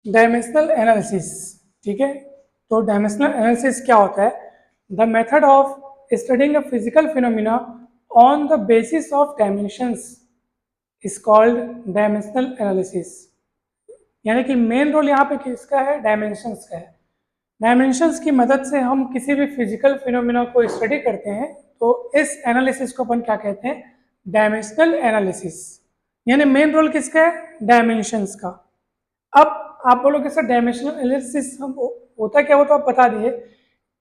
Dimensional analysis, ठीक है। तो डायमेंशनल एनालिसिस क्या होता है? The method of studying a physical phenomena on the basis of dimensions is called dimensional analysis. यानी कि मेन रोल यहाँ पे किसका है? डायमेंशंस का है। डायमेंशंस की मदद से हम किसी भी फिजिकल फिनोमिना को स्टडी करते हैं, तो इस एनालिसिस को अपन क्या कहते हैं? Dimensional analysis. यानी मेन रोल किसका है? डायमेंशंस का। अब आप बोलोगे सर डायमेंशनल एनालिसिस हम होता क्या, वो तो आप बता दिए।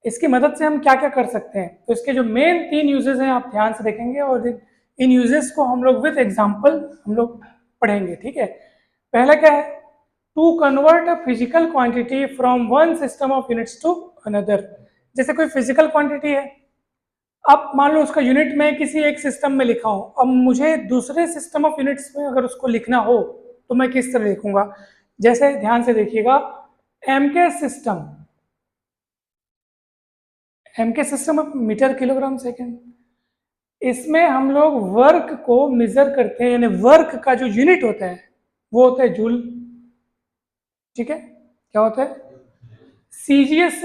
इसकी मदद से हम क्या क्या कर सकते हैं? तो इसके जो मेन 3 यूजेस हैं आप ध्यान से देखेंगे, और इन यूजेस को हम लोग विद एग्जांपल हम लोग पढ़ेंगे, ठीक है। पहला क्या है? To convert a physical quantity from one system of units to another. जैसे कोई फिजिकल क्वांटिटी है, अब मान लो उसका यूनिट मैं किसी एक सिस्टम में लिखा हूं, अब मुझे दूसरे सिस्टम ऑफ यूनिट्स में अगर उसको लिखना हो तो मैं किस तरह लिखूंगा? जैसे ध्यान से देखिएगा, M K system, M K system of metre kilogram second, इसमें हम लोग वर्क को मेजर करते हैं, यानी वर्क का जो यूनिट होता है वो होता है जूल, ठीक है। क्या होता है? सीजीएस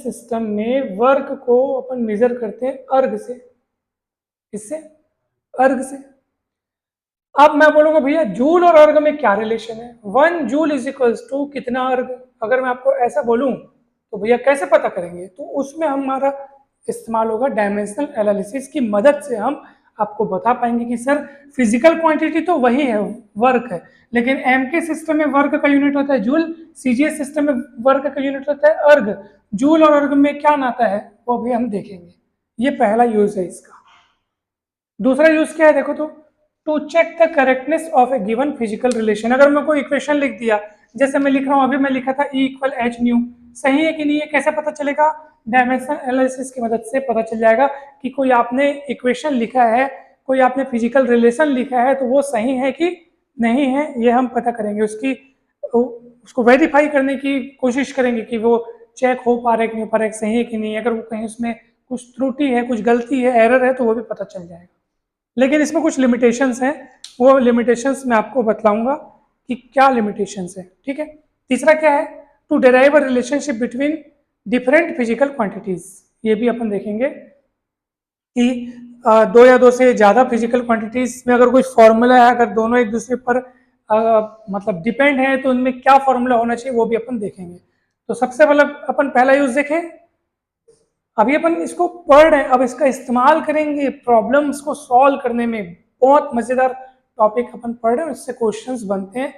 सिस्टम में वर्क को अपन मेजर करते हैं अर्ग से। किससे? अर्ग से। अब मैं बोलूंगा भैया जूल और अर्ग में क्या रिलेशन है? 1 जूल इज इक्वल्स टू कितना अर्ग? अगर मैं आपको ऐसा बोलूं तो भैया कैसे पता करेंगे? तो उसमें हमारा इस्तेमाल होगा डायमेंशनल एनालिसिस की मदद से हम आपको बता पाएंगे कि सर फिजिकल क्वांटिटी तो वही है, वर्क है, लेकिन एम के सिस्टम में वर्क का यूनिट होता है जूल, सीजीएस सिस्टम में वर्क का यूनिट होता है अर्ग। जूल और अर्ग में क्या नाता है वो भी हम देखेंगे। ये पहला यूज है इसका। दूसरा यूज क्या है देखो, तो to check the correctness of a given physical relation. अगर मैं कोई इक्वेशन लिख दिया, जैसे मैं लिख रहा हूं अभी, मैं लिखा था E इक्वल एच न्यू, सही है कि नहीं है? कैसे पता चलेगा? डायमेंशनल एनालिसिस की मदद से पता चल जाएगा कि कोई आपने इक्वेशन लिखा है, कोई आपने फिजिकल रिलेशन लिखा है, तो वो सही है कि नहीं है, ये हम पता करेंगे। उसको वेरीफाई करने की कोशिश करेंगे कि वो चेक हो पा रहा है कि नहीं हो पा रहा है, सही है कि नहीं। अगर वो कहीं उसमें कुछ त्रुटि है, कुछ गलती है, एरर है, तो वो भी पता चल जाएगा। लेकिन इसमें कुछ लिमिटेशंस हैं, वो लिमिटेशंस मैं आपको बताऊंगा कि क्या लिमिटेशंस है, ठीक है। तीसरा क्या है? To derive a relationship between different physical quantities. ये भी अपन देखेंगे कि दो या दो से ज़्यादा फिजिकल क्वांटिटीज में अगर कोई फॉर्मूला है, अगर दोनों एक दूसरे पर मतलब डिपेंड है, तो उनमें क्या फॉर्मूला होना चाहिए वो भी अपन देखेंगे। तो सबसे पहले अपन पहला यूज देखें। अभी अपन इसको पढ़ रहे हैं, अब इसका इस्तेमाल करेंगे प्रॉब्लम्स को सॉल्व करने में। बहुत मजेदार टॉपिक अपन पढ़ रहे हैं, इससे क्वेश्चंस बनते हैं,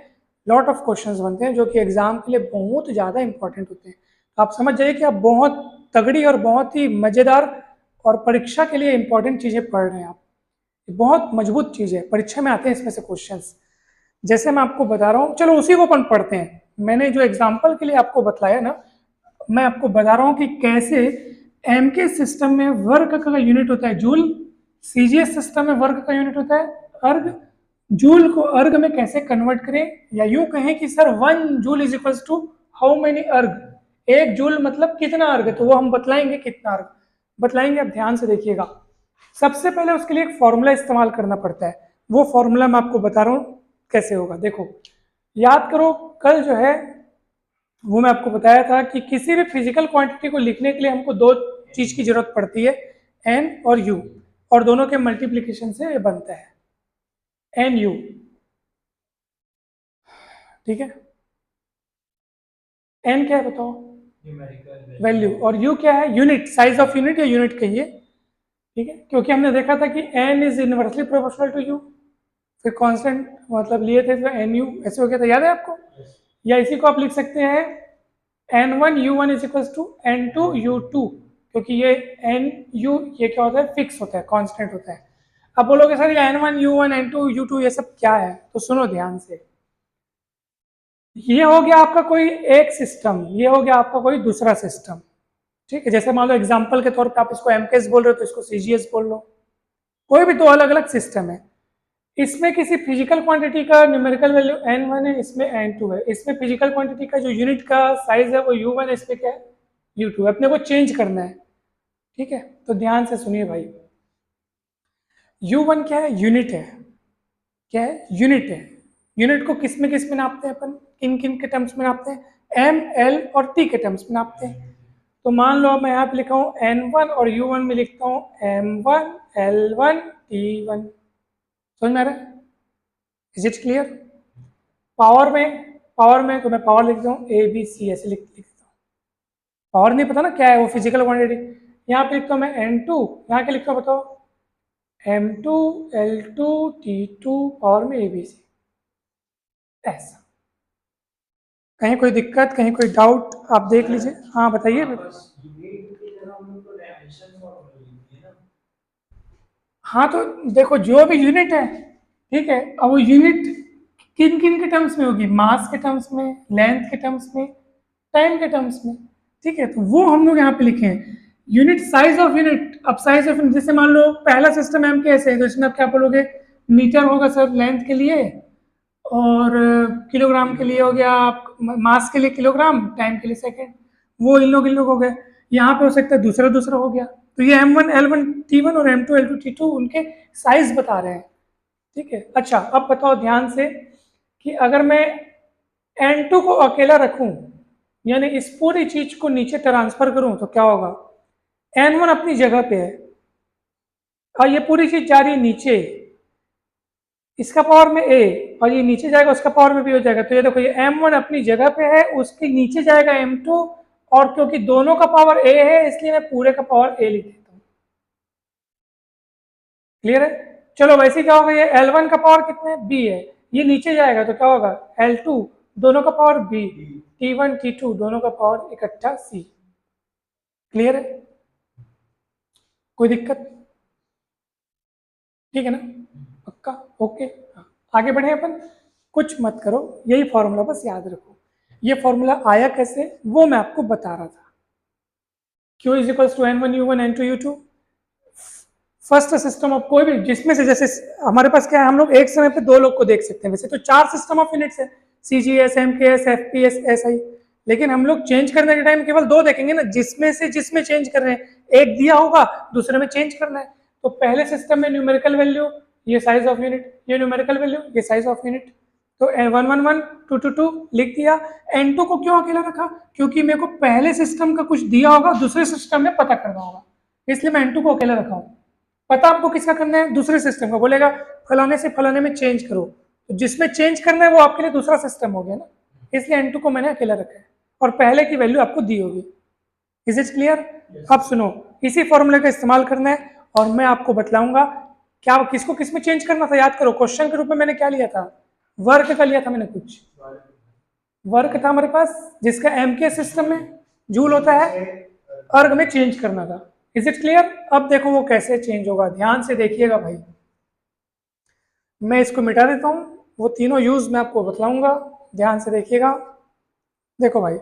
लॉट ऑफ क्वेश्चंस बनते हैं जो कि एग्जाम के लिए बहुत ज़्यादा इंपॉर्टेंट होते हैं। तो आप समझ जाइए कि आप बहुत तगड़ी और बहुत ही मजेदार और परीक्षा के लिए इंपॉर्टेंट चीज़ें पढ़ रहे हैं आप। बहुत मजबूत चीज़ है, परीक्षा में आते हैं इसमें से क्वेश्चंस। जैसे मैं आपको बता रहा हूँ, चलो उसी को अपन पढ़ते हैं। मैंने जो एग्जाम्पल के लिए आपको बताया ना, मैं आपको बता रहा हूँ कि कैसे एम के सिस्टम में वर्क का यूनिट होता है जूल, सीजीएस सिस्टम में वर्क का यूनिट होता है अर्ग। जूल को अर्ग में कैसे कन्वर्ट करें, या यूं कहें कि sir 1 joule is equals to how many erg? 1 joule मतलब कितना अर्ग? तो वो हम बतलाएंगे कितना अर्ग बतलाएंगे। आप ध्यान से देखिएगा, सबसे पहले उसके लिए एक फॉर्मूला इस्तेमाल करना पड़ता है। वो फॉर्मूला मैं आपको बता रहा हूँ कैसे होगा। देखो, याद करो, कल जो है वो मैं आपको बताया था कि किसी भी फिजिकल क्वांटिटी को लिखने के लिए हमको दो चीज की जरूरत पड़ती है, एन और यू, और दोनों के मल्टीप्लीकेशन से ये बनता है एन यू, ठीक है। एन क्या है बताओ? वैल्यू। और यू क्या है? यूनिट, साइज ऑफ यूनिट या यूनिट कहिए, ठीक है। क्योंकि हमने देखा था कि N is inversely proportional to U, फिर कांस्टेंट मतलब लिए थे, फिर एन यू ऐसे हो गया था, याद है आपको? या इसी को आप लिख सकते हैं N1 U1 is equal to N2 U2, क्योंकि ये एन यू ये क्या होता है? फिक्स होता है, कांस्टेंट होता है। अब बोलोगे सर ये N1 U1 N2 U2 ये सब क्या है? तो सुनो ध्यान से, ये हो गया आपका कोई एक सिस्टम, ये हो गया आपका कोई दूसरा सिस्टम, ठीक है। जैसे मान लो एग्जाम्पल के तौर पे आप इसको एमकेएस बोल रहे हो तो इसको सीजीएस बोल लो, कोई भी दो अलग अलग सिस्टम है। इसमें किसी फिजिकल क्वांटिटी का न्यूमेरिकल वैल्यू n1 है, इसमें n2 है। इसमें फिजिकल क्वांटिटी का जो यूनिट का साइज है वो u1 है, इसमें क्या है? u2 है। अपने को चेंज करना है, ठीक है। तो ध्यान से सुनिए भाई, u1 क्या है? यूनिट है। क्या है? यूनिट है। यूनिट को किस में नापते हैं अपन, किन किन के टर्म्स में नापते हैं, एम, एल और टी के टर्म्स में नापते हैं। तो मान लो मैं यहाँ पे लिखा हूँ N1 और U1 में लिखता हूँ M1 L1 T1। समझ में आ रहा है? Is it clear? पावर में तो मैं पावर लिखता हूँ ABC, ऐसे लिखता हूँ। पावर नहीं पता ना क्या है वो, फिजिकल क्वांटिटी। यहाँ पे लिखता हूँ मैं N2, यहाँ क्या लिखता हूँ बताओ, M2 L2 T2 पावर में ABC। ऐसा कहीं कोई दिक्कत, कहीं कोई डाउट आप देख लीजिए। हाँ बताइए। हाँ तो देखो जो भी यूनिट है, ठीक है, अब वो यूनिट किन किन के टर्म्स में होगी, मास के टर्म्स में, लेंथ के टर्म्स में, टाइम के टर्म्स में, ठीक है। तो वो हम लोग यहाँ पे लिखे हैं यूनिट, साइज ऑफ यूनिट। अब साइज ऑफ यूनिट जैसे मान लो पहला सिस्टम एम के ऐसे है, तो इसमें आप क्या बोलोगे, मीटर होगा सर लेंथ के लिए, और किलोग्राम के लिए हो गया, आप मास के लिए किलोग्राम, टाइम के लिए सेकेंड। वो इन लोग हो गए। यहाँ पे हो सकता है दूसरा दूसरा हो गया। तो ये M1 L1 T1 और M2 L2 T2 उनके साइज बता रहे हैं, ठीक है। अच्छा अब बताओ ध्यान से कि अगर मैं N2 को अकेला रखूं, यानी इस पूरी चीज को नीचे ट्रांसफर करूं, तो क्या होगा, N1 अपनी जगह पे है और ये पूरी चीज जा रही है नीचे, इसका पावर में A, और ये नीचे जाएगा उसका पावर में B हो जाएगा। तो ये देखो ये M1 अपनी जगह पे है, उसके नीचे जाएगा M2, और क्योंकि दोनों का पावर A है इसलिए मैं पूरे का पावर A लिख देता हूँ। क्लियर है? चलो वैसे क्या होगा, ये L1 का पावर कितना है, B है, ये नीचे जाएगा तो क्या होगा, L2 दोनों का पावर B, T1 T2 दोनों का पावर इकट्ठा C। क्लियर है? कोई दिक्कत? ठीक है ना, पक्का? ओके, आगे बढ़े अपन। कुछ मत करो, यही फॉर्मूला बस याद रखो। ये फॉर्मूला आया कैसे वो मैं आपको बता रहा था। Q is equals to N1 U1 N2 U2। First system of कोई भी जिसमें से, जैसे हमारे पास क्या है, हम लोग एक समय पे दो लोग को देख सकते हैं। वैसे तो 4 सिस्टम ऑफ यूनिट्स है, CGS, MKS, FPS, SI, लेकिन हम लोग चेंज करने के टाइम केवल 2 देखेंगे ना, जिसमें चेंज कर रहे हैं। एक दिया होगा, दूसरे में चेंज करना है। तो पहले सिस्टम में न्यूमेरिकल वैल्यू, ये साइज ऑफ यूनिट, ये न्यूमेरिकल वैल्यू, ये साइज ऑफ यूनिट। तो 111 222 लिख दिया। N2 को क्यों अकेला रखा, क्योंकि मेरे को पहले सिस्टम का कुछ दिया होगा, दूसरे सिस्टम में पता करना होगा, इसलिए मैं N2 को अकेला रखा हूँ। पता आपको किसका करना है, दूसरे सिस्टम का। बोलेगा फलाने से फलाने में चेंज करो, तो जिसमें चेंज करना है वो आपके लिए दूसरा सिस्टम हो गया ना, इसलिए N2 को मैंने अकेला रखा है, और पहले की वैल्यू आपको दी होगी। Is it clear? अब सुनो, इसी फॉर्मूले का इस्तेमाल करना है, और मैं आपको बतलाऊंगा क्या किसको किस में चेंज करना था। याद करो, क्वेश्चन के रूप में मैंने क्या लिया था, वर्क का लिया था मैंने। कुछ वर्क था हमारे पास जिसका एम के सिस्टम में जूल होता है, अर्ग में चेंज करना था। Is it clear? अब देखो वो कैसे चेंज होगा, ध्यान से देखिएगा भाई। मैं इसको मिटा देता हूं, वो तीनों यूज मैं आपको बतलाऊंगा, ध्यान से देखिएगा। देखो भाई,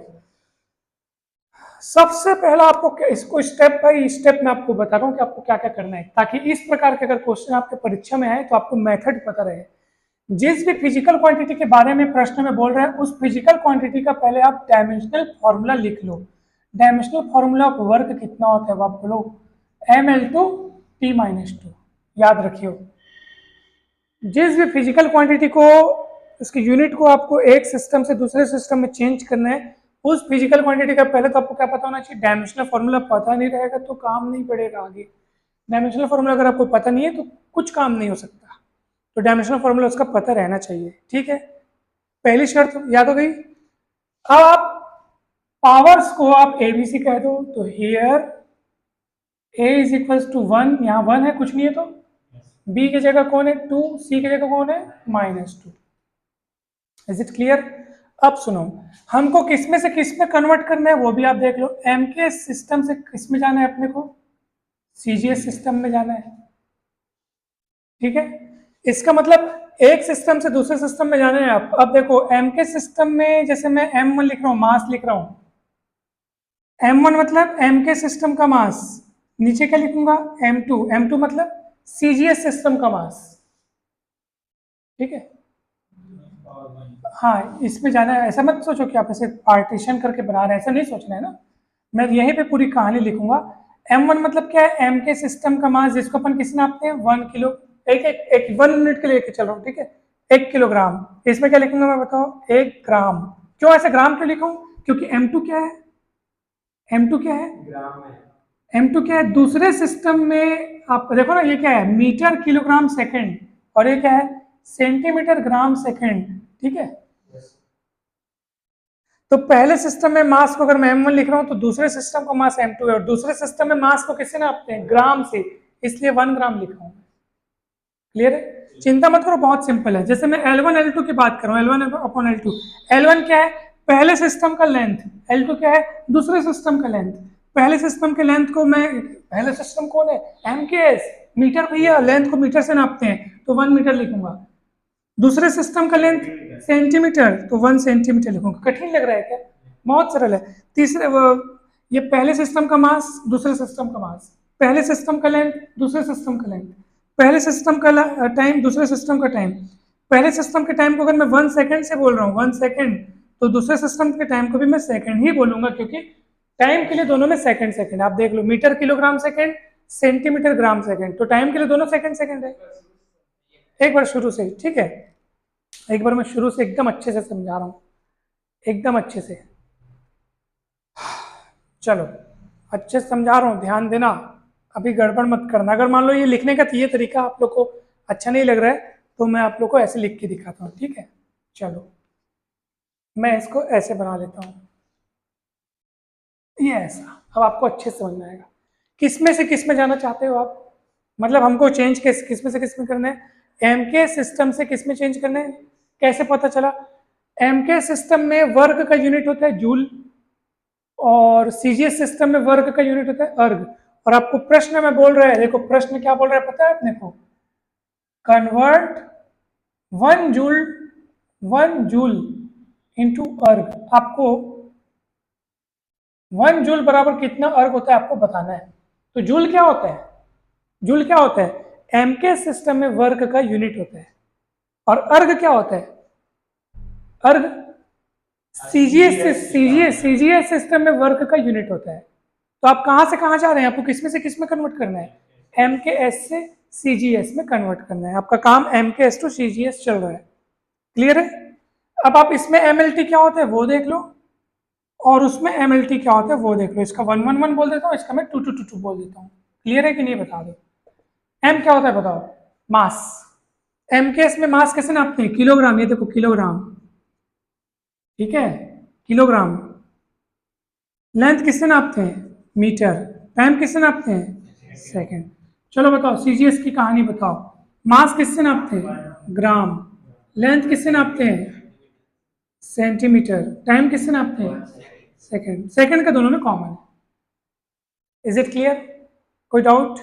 सबसे पहला आपको इसको स्टेप बाय स्टेप मैं आपको बता रहा हूं कि आपको क्या क्या करना है, ताकि इस प्रकार के अगर क्वेश्चन आपके परीक्षा में आए तो आपको मेथड पता रहे। जिस भी फिजिकल क्वांटिटी के बारे में प्रश्न में बोल रहे हैं, उस फिजिकल क्वांटिटी का पहले आप डायमेंशनल फॉर्मूला लिख लो। डायमेंशनल फॉर्मूला ऑफ वर्क कितना होता है, आप बोलो ML2 T-2। याद रखियो, जिस भी फिजिकल क्वांटिटी को, उसकी यूनिट को आपको एक सिस्टम से दूसरे सिस्टम में चेंज करना है, उस फिजिकल क्वांटिटी का पहले तो आपको क्या पता होना चाहिए, डायमेंशनल फॉर्मूला। पता नहीं रहेगा तो काम नहीं पड़ेगा आगे। डायमेंशनल फॉर्मूला अगर आपको पता नहीं है तो कुछ काम नहीं हो सकता, तो डायमेंशनल फॉर्मूला उसका पता रहना चाहिए, ठीक है। पहली शर्त याद हो गई। अब आप पावर्स को आप ABC कह दो, तो here A is equals to 1, यहाँ 1 है, कुछ नहीं है, तो B की जगह कौन है 2, C की जगह कौन है -2। Is it clear? अब सुनो, हमको किस में से किस में कन्वर्ट करना है वो भी आप देख लो। M के सिस्टम से किस में जाना है अपने को, CGS सिस्टम में जाना है, ठीक है। इसका मतलब एक सिस्टम से दूसरे सिस्टम में जाना है। आप अब देखो M के सिस्टम में, जैसे मैं M1 लिख रहा हूँ, मास लिख रहा हूँ, M1 मतलब M के सिस्टम का मास, नीचे क्या लिखूंगा M2 मतलब CGS सिस्टम का मास, ठीक है। हाँ, इसमें जाना है। ऐसा मत सोचो कि आप ऐसे पार्टीशन करके बना रहे हैं, ऐसा नहीं सोचना है ना। मैं यहीं पे पूरी कहानी लिखूंगा। M1 मतलब क्या है, M के सिस्टम का मास, जिसको अपन किस नापते हैं 1 किलो, एक 1 यूनिट के लिए लेके चल रहा हूँ, ठीक है। 1 किलोग्राम। इसमें क्या लिखूंगा मैं बताओ, 1 ग्राम। क्यों ऐसे ग्राम क्यों लिखूं? क्योंकि M2 क्या है, M2 क्या है, ग्राम है। M2 क्या है दूसरे सिस्टम में, आप देखो ना ये क्या है, मीटर किलोग्राम सेकंड, और ये क्या है, सेंटीमीटर ग्राम सेकंड, ठीक है। तो पहले सिस्टम में मास को अगर मैं M1 लिख रहा हूं तो दूसरे सिस्टम का मास M2 है, और दूसरे सिस्टम में मास को किससे नापते हैं, ग्राम से, इसलिए 1 ग्राम लिखा हूं। क्लियर है? चिंता मत करो, बहुत सिंपल है। जैसे मैं L1 L2 की बात कर रहा हूं, L1 अपॉन L2, L1 क्या है, पहले सिस्टम का लेंथ, L2 क्या है, दूसरे सिस्टम का लेंथ। पहले सिस्टम के लेंथ को मैं, पहले सिस्टम कौन है, MKS, मीटर भैया, लेंथ को मीटर से नापते हैं, तो 1 मीटर लिखूंगा। दूसरे सिस्टम का लेंथ सेंटीमीटर, तो 1 सेंटीमीटर लिखूंगा। कठिन लग रहा है क्या? बहुत सरल है। तीसरे ये पहले सिस्टम का मास, दूसरे सिस्टम का मास, पहले सिस्टम का लेंथ, दूसरे सिस्टम का लेंथ, पहले सिस्टम का टाइम, दूसरे सिस्टम का टाइम। पहले सिस्टम के टाइम को अगर मैं 1 सेकंड से बोल रहा हूँ, 1 सेकंड, तो दूसरे सिस्टम के टाइम को भी मैं सेकंड ही बोलूंगा, क्योंकि टाइम के लिए दोनों में सेकंड सेकंड। आप देख लो, metre kilogram second, centimetre gram second, तो टाइम के लिए दोनों सेकंड सेकंड है। एक बार शुरू से, ठीक है, एक बार मैं शुरू से एकदम अच्छे से समझा रहा हूँ, एकदम अच्छे से। चलो, अच्छे से समझा रहा हूँ, ध्यान देना, अभी गड़बड़ मत करना। अगर मान लो ये लिखने का ये तरीका आप लोग को अच्छा नहीं लग रहा है, तो मैं आप लोग को ऐसे लिख के दिखाता हूँ, ठीक है। चलो, मैं इसको ऐसे बना लेता हूँ, ये ऐसा। अब आपको अच्छे से समझ में आएगा। किस में से किस में जाना चाहते हो आप, मतलब हमको चेंज किस में से किस में करना है, MK सिस्टम से किस में चेंज करना है, कैसे पता चला? MK सिस्टम में वर्ग का यूनिट होता है जूल, और CGS सिस्टम में वर्ग का यूनिट होता है अर्ग। और आपको प्रश्न में बोल रहा है, देखो प्रश्न क्या बोल रहा है पता है अपने को, कन्वर्ट 1 जूल इंटू अर्ग। आपको 1 जूल बराबर कितना अर्ग होता है आपको बताना है। तो जूल क्या होता है, जूल क्या होता है, MK सिस्टम में वर्ग का यूनिट होता है। और अर्ग क्या होता है, अर्ग सीजीएस सिस्टम में वर्ग का यूनिट होता है। तो आप कहां से कहां जा रहे हैं, आपको किसमें से किसमें कन्वर्ट करना है, MKS से CGS में कन्वर्ट करना है। आपका काम MKS टू CGS चल रहा है। क्लियर है? अब आप इसमें MLT क्या होता है वो देख लो, और उसमें MLT क्या होता है वो देख लो। इसका 111 बोल देता हूँ, इसका मैं 2222 बोल देता हूँ। क्लियर है कि नहीं बता दो। M क्या होता है बताओ, मास। MKS में मास कैसे नापते हैं, किलोग्राम, ये देखो किलोग्राम, ठीक है, किलोग्राम। लेंथ किससे नापते हैं, मीटर। टाइम किससे नापते हैं, सेकंड। चलो बताओ, CGS की कहानी बताओ, मास किससे नापते हैं, ग्राम। लेंथ किससे नापते हैं, सेंटीमीटर। टाइम किससे नापते हैं, सेकंड। सेकंड का दोनों में कॉमन है। Is it clear? कोई डाउट?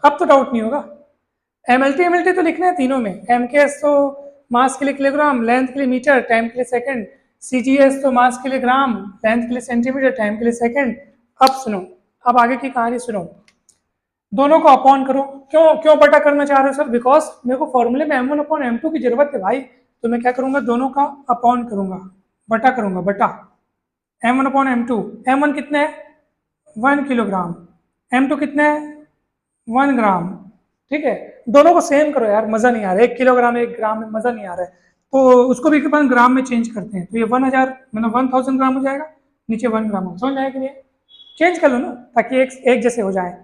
अब तो डाउट नहीं होगा। MLT तो लिखना है तीनों में। MKS तो मास के लिए किलोग्राम, लेंथ के लिए मीटर, टाइम के लिए सेकंड। CGS तो मास के लिए ग्राम, लेंथ के लिए सेंटीमीटर, टाइम के लिए सेकंड। अब सुनो, अब आगे की कहानी सुनो। दोनों को अपॉन करो। क्यों क्यों बटा करना चाह रहे हो सर? बिकॉज मेरे को फॉर्मूले में M1 अपॉन M2 की जरूरत है भाई। तो मैं क्या करूंगा, दोनों का अपॉन करूंगा, बटा करूंगा, बटा। M1 अपॉन M2, M1 कितने है, 1 किलोग्राम, M2 कितने है, 1 ग्राम। ठीक है, दोनों को सेम करो यार, मजा नहीं आ रहा है, 1 किलोग्राम 1 ग्राम में मजा नहीं आ रहा है। तो उसको भी अपन ग्राम में चेंज करते हैं, तो ये 1000 मतलब 1000 ग्राम हो जाएगा, नीचे 1 ग्राम हो, समझ आएगा कि नहीं? चेंज कर लो ना, ताकि एक जैसे हो जाए।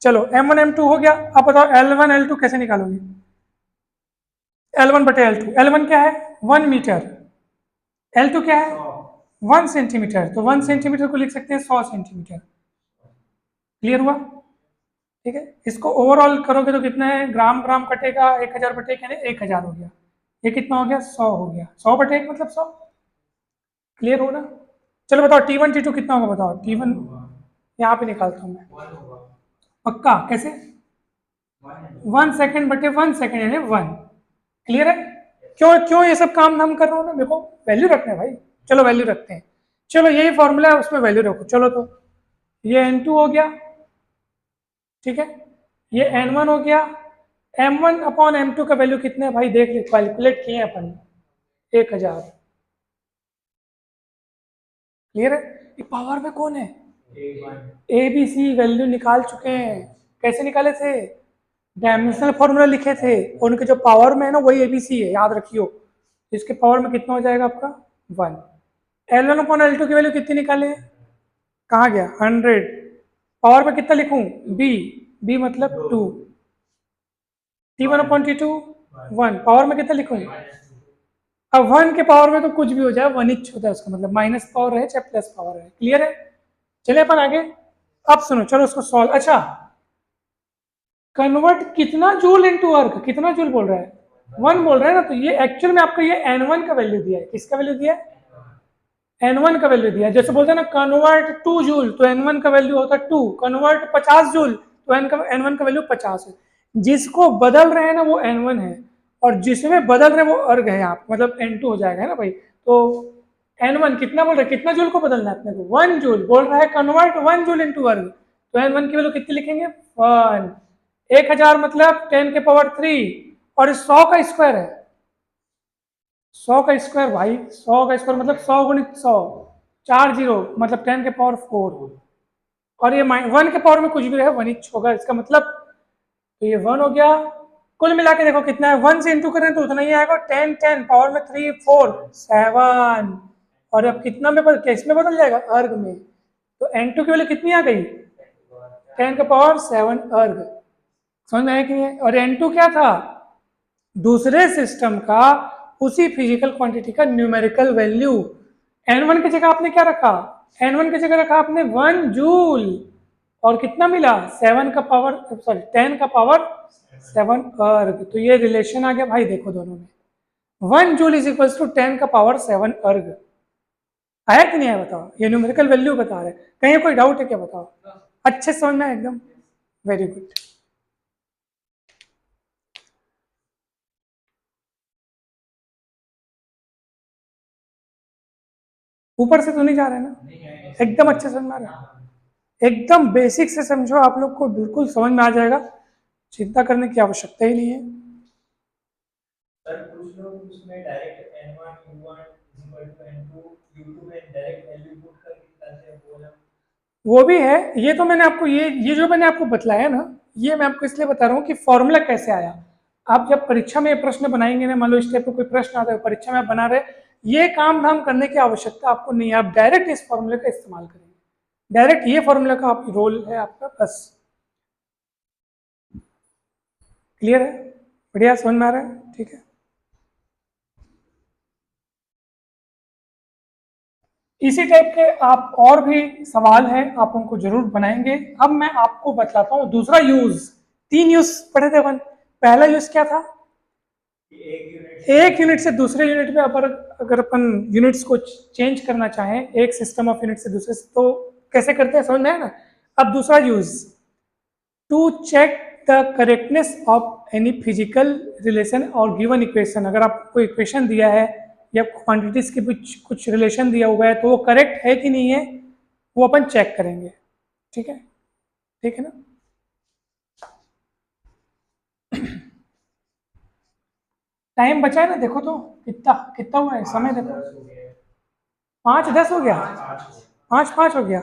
चलो, M1 M2 हो गया। अब बताओ L1 L2 कैसे निकालोगे? L1 बटे L2, L1 क्या है, 1 मीटर, L2 क्या है, 1 सेंटीमीटर। तो 1 सेंटीमीटर को लिख सकते हैं 100 सेंटीमीटर। क्लियर हुआ? ठीक है, इसको ओवरऑल करोगे तो कितना है, ग्राम ग्राम कटेगा, 1000 बटे यानी 1000 हो गया। ये कितना हो गया, 100 हो गया, 100 बटे 1 मतलब 100। क्लियर हो ना? चलो बताओ T1 T2 कितना होगा, बताओ T1, यहाँ पे निकालता हूँ मैं, पक्का कैसे, 1 सेकंड बटे 1 सेकंड यानी 1। क्लियर है? क्यों क्यों ये सब काम हम कर रहा हूँ ना, देखो वैल्यू रखना है भाई। चलो वैल्यू रखते हैं, चलो यही फॉर्मूला है, उसमें वैल्यू रखो। चलो, तो ये N2 हो गया, ठीक है, ये N1 हो गया। M1 अपॉन M2 का वैल्यू कितना है भाई, देख ले, कैलकुलेट किए अपन, 1000। क्लियर है? ये पावर में कौन है, ABC वैल्यू निकाल चुके हैं। कैसे निकाले थे, डायमेंशनल फॉर्मूला लिखे थे, उनके जो पावर में है ना वही एबीसी है, याद रखियो। इसके पावर में कितना हो जाएगा आपका 1। L1 अपॉन L2 की वैल्यू कितनी निकाले, कहाँ गया 100। पावर में कितना लिखूं b, b मतलब 2। T1 अपॉन T2 1, पावर में कितना लिखूं, अब 1 के पावर में तो कुछ भी हो जाए 1 ही होता है, उसका मतलब माइनस पावर रहे चाहे प्लस पावर रहे। क्लियर है, चलिए अपन आगे। अब सुनो, चलो उसको सॉल्व। अच्छा, कन्वर्ट कितना जूल इनटू अर्क, कितना जूल बोल रहा है 1 बोल रहा है ना, तो ये एक्चुअल में आपको ये N1 का वैल्यू दिया है। किसका वैल्यू दिया है, N1 का वैल्यू दिया है। जैसे बोलते हैं ना कन्वर्ट 2 जूल, तो N1 का वैल्यू होता है 2। कन्वर्ट 50 जूल, तो N1 का वैल्यू 50 है। जिसको बदल रहे हैं ना वो N1 है, और जिसमें बदल रहे हैं वो अर्ग है, आप मतलब N2 हो जाएगा, है ना भाई। तो N1 कितना बोल रहा है, कितना जूल को बदलना है अपने को, 1 जूल बोल रहा है, कन्वर्ट 1 जूल इनटू अर्ग। तो N1 की वैल्यू कितनी लिखेंगे 1। 1000 मतलब 10 के पावर 3, और 100 का स्क्वायर है, 100 का स्क्वायर भाई, 100 का स्क्वायर मतलब 100 गुणित 100, 4 जीरो मतलब 10 के पावर 4, और ये 1 के पावर में कुछ भी रहे 1 इंच होगा, इसका मतलब तो ये 1 हो गया। कुल मिला के देखो कितना है, 1 से इंटू करें तो उतना ही आएगा, 10 10 पावर में 3 4 7, और अब कितना में किस में बदल जाएगा, अर्ग में। तो N2 की वैल्यू कितनी आ गई 10 के पावर 7 अर्ग। समझ में आया कि नहीं, और N2 क्या था, दूसरे सिस्टम का उसी फिजिकल क्वांटिटी का न्यूमेरिकल वैल्यू। N1 की जगह आपने क्या रखा, N1 की जगह रखा आपने 1 जूल, और कितना मिला 7 का पावर, सॉरी 10 का पावर 7 अर्ग। तो ये रिलेशन आ गया भाई, देखो दोनों में 1 जूल इज इक्वल टू 10 का पावर 7 अर्ग। आया कि नहीं आया बताओ, ये न्यूमेरिकल वैल्यू बता रहे, कहीं कोई डाउट है क्या बताओ, अच्छे समझ में एकदम, वेरी गुड। ऊपर से तो नहीं जा रहे ना, एकदम अच्छे समझ में आ रहा है, एकदम बेसिक से समझो, आप लोग को बिल्कुल समझ में आ जाएगा, चिंता करने की आवश्यकता ही नहीं है। सर कुछ लोग उसमें direct N1 U1 N2 U2 में डायरेक्ट वैल्यू पुट करके निकालते हैं बोला, वो भी है, ये तो मैंने आपको ये जो मैंने आपको बतलाया ना, ये मैं आपको इसलिए बता रहा हूँ कि फॉर्मूला कैसे आया। आप जब परीक्षा में ये प्रश्न बनाएंगे ना, मान लो इस टाइप का कोई प्रश्न आता है परीक्षा में आप बना रहे, ये काम धाम करने की आवश्यकता आपको नहीं है, आप डायरेक्ट इस फॉर्मूले का इस्तेमाल करेंगे, डायरेक्ट ये फॉर्मूला का आप रोल है आपका, बस। क्लियर है, बढ़िया समझ में आ रहा है, ठीक है। इसी टाइप के आप और भी सवाल हैं, आप उनको जरूर बनाएंगे। अब मैं आपको बतलाता हूँ दूसरा यूज। 3 यूज पढ़े थे अपन, पहला यूज क्या था, एक यूनिट से दूसरे यूनिट में अगर अपन यूनिट्स को चेंज करना चाहें, एक सिस्टम ऑफ यूनिट से दूसरे से, तो कैसे करते हैं समझ में है ना। अब दूसरा use, to check the correctness of any physical relation और गिवन इक्वेशन। अगर आपको इक्वेशन दिया है या क्वांटिटीज के कुछ कुछ रिलेशन दिया हुआ है, तो वो करेक्ट है कि नहीं है, वो अपन चेक करेंगे, ठीक है, ठीक है ना। टाइम बचा है ना, देखो तो कितना कितना हुआ है समय, देखो 5:10 हो गया, 5:05 हो गया।